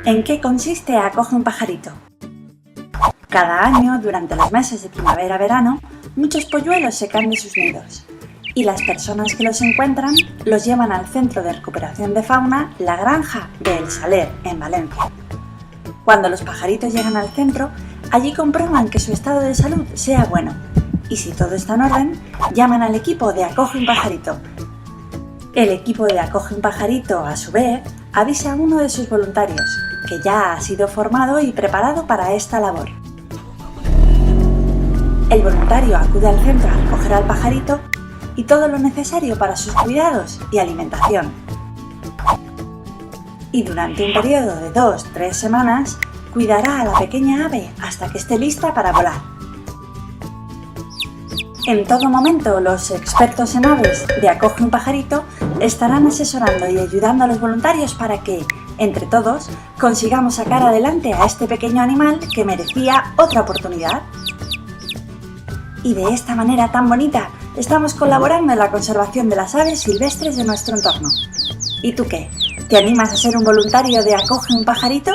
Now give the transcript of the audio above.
¿En qué consiste Acoge un pajarito? Cada año, durante los meses de primavera-verano, muchos polluelos se caen de sus nidos y las personas que los encuentran los llevan al Centro de Recuperación de Fauna La Granja de El Saler, en Valencia. Cuando los pajaritos llegan al centro, allí comprueban que su estado de salud sea bueno y si todo está en orden, llaman al equipo de Acoge un pajarito. El equipo de Acoge un pajarito, a su vez, avisa a uno de sus voluntarios, que ya ha sido formado y preparado para esta labor. El voluntario acude al centro a recoger al pajarito y todo lo necesario para sus cuidados y alimentación. Y durante un periodo de 2-3 semanas, cuidará a la pequeña ave hasta que esté lista para volar. En todo momento, los expertos en aves de Acoge un pajarito estarán asesorando y ayudando a los voluntarios para que, entre todos, consigamos sacar adelante a este pequeño animal que merecía otra oportunidad. Y de esta manera tan bonita, estamos colaborando en la conservación de las aves silvestres de nuestro entorno. ¿Y tú qué? ¿Te animas a ser un voluntario de Acoge un pajarito?